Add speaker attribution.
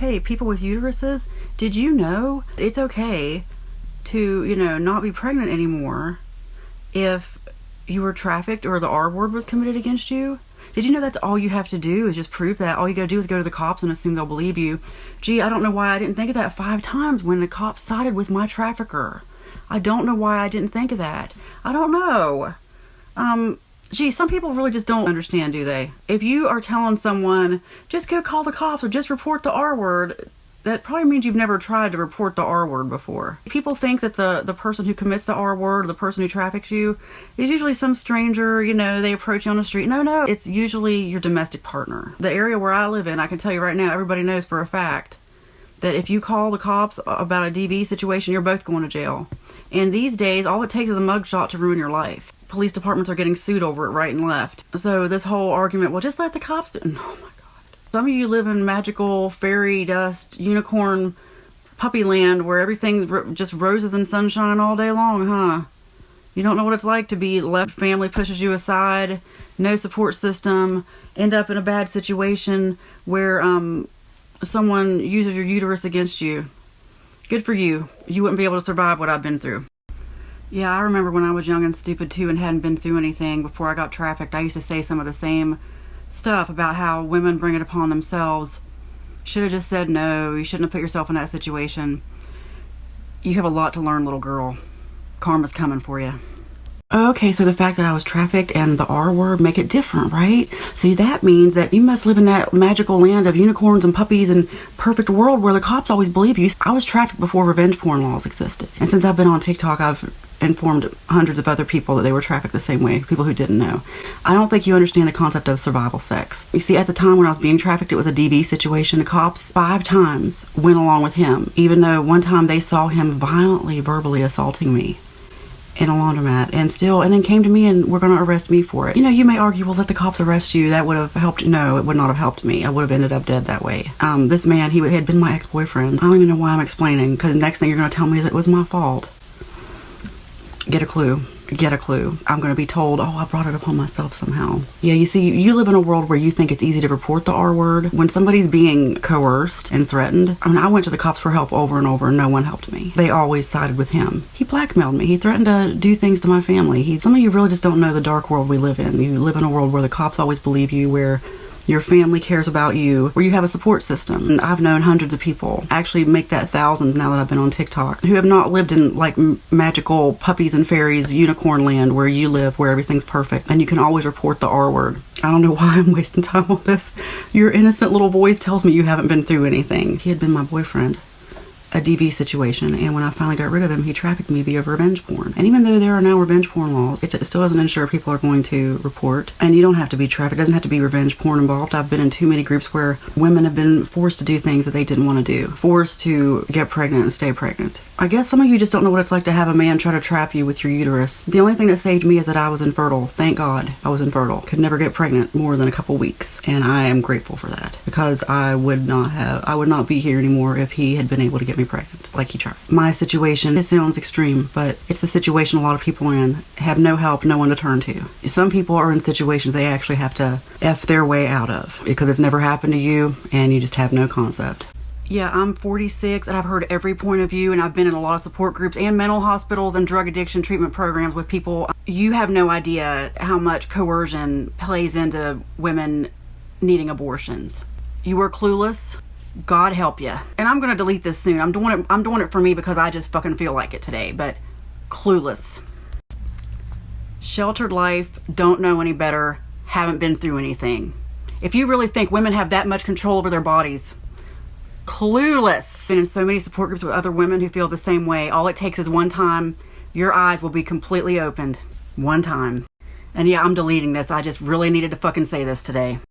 Speaker 1: hey, people with uteruses, did you know it's okay to, not be pregnant anymore if you were trafficked or the R word was committed against you? Did you know that's all you have to do is just prove that? All you gotta do is go to the cops and assume they'll believe you. Gee, I don't know why I didn't think of that 5 times when the cops sided with my trafficker. I don't know why I didn't think of that. I don't know. Gee, some people really just don't understand, do they? If you are telling someone, just go call the cops or just report the R word, that probably means you've never tried to report the R word before. People think that the person who commits the R word, or the person who traffics you, is usually some stranger, they approach you on the street. No, it's usually your domestic partner. The area where I live in, I can tell you right now, everybody knows for a fact that if you call the cops about a DV situation, you're both going to jail. And these days, all it takes is a mugshot to ruin your life. Police departments are getting sued over it right and left. So this whole argument, well, just let the cops do it. Oh my God. Some of you live in magical fairy dust, unicorn, puppy land where everything just roses and sunshine all day long, huh? You don't know what it's like to be left, family pushes you aside, no support system, end up in a bad situation where someone uses your uterus against you. Good for you. You wouldn't be able to survive what I've been through. Yeah, I remember when I was young and stupid too and hadn't been through anything before I got trafficked. I used to say some of the same stuff about how women bring it upon themselves. Should have just said no. You shouldn't have put yourself in that situation. You have a lot to learn, little girl. Karma's coming for you. Okay, so the fact that I was trafficked and the R word make it different, right? So that means that you must live in that magical land of unicorns and puppies and perfect world where the cops always believe you. I was trafficked before revenge porn laws existed. And since I've been on TikTok, I've informed hundreds of other people that they were trafficked the same way, people who didn't know. I don't think you understand the concept of survival sex. You see, at the time when I was being trafficked, it was a DV situation. The cops 5 times went along with him, even though one time they saw him violently, verbally assaulting me in a laundromat, and then came to me and were going to arrest me for it. You may argue, well, let the cops arrest you. That would have helped. No, it would not have helped me. I would have ended up dead that way. This man, he had been my ex-boyfriend. I don't even know why I'm explaining, because the next thing you're going to tell me that it was my fault. Get a clue. Get a clue. I'm going to be told, oh, I brought it upon myself somehow. Yeah, you see, you live in a world where you think it's easy to report the R word. When somebody's being coerced and threatened, I went to the cops for help over and over and no one helped me. They always sided with him. He blackmailed me. He threatened to do things to my family. Some of you really just don't know the dark world we live in. You live in a world where the cops always believe you, where your family cares about you, where you have a support system. And I've known hundreds of people, actually make that thousands now that I've been on TikTok, who have not lived in like magical puppies and fairies unicorn land where you live, where everything's perfect and you can always report the R word. I don't know why I'm wasting time on this. Your innocent little voice tells me you haven't been through anything. He had been my boyfriend, a DV situation, and when I finally got rid of him, he trafficked me via revenge porn. And even though there are now revenge porn laws, it still doesn't ensure people are going to report. And you don't have to be trafficked. It doesn't have to be revenge porn involved. I've been in too many groups where women have been forced to do things that they didn't want to do. Forced to get pregnant and stay pregnant. I guess some of you just don't know what it's like to have a man try to trap you with your uterus. The only thing that saved me is that I was infertile. Thank God I was infertile. Could never get pregnant more than a couple weeks. And I am grateful for that, because I would not be here anymore if he had been able to get me pregnant like he tried. My situation, it sounds extreme, but it's the situation a lot of people are in. Have no help, no one to turn to. Some people are in situations they actually have to F their way out of because it's never happened to you and you just have no concept. Yeah, I'm 46 and I've heard every point of view, and I've been in a lot of support groups and mental hospitals and drug addiction treatment programs with people. You have no idea how much coercion plays into women needing abortions. You are clueless. God help you. And I'm gonna delete this soon. I'm doing it for me because I just fucking feel like it today, but clueless. Sheltered life, don't know any better, haven't been through anything. If you really think women have that much control over their bodies, clueless. Been in so many support groups with other women who feel the same way. All it takes is one time, your eyes will be completely opened. One time. And yeah, I'm deleting this. I just really needed to fucking say this today.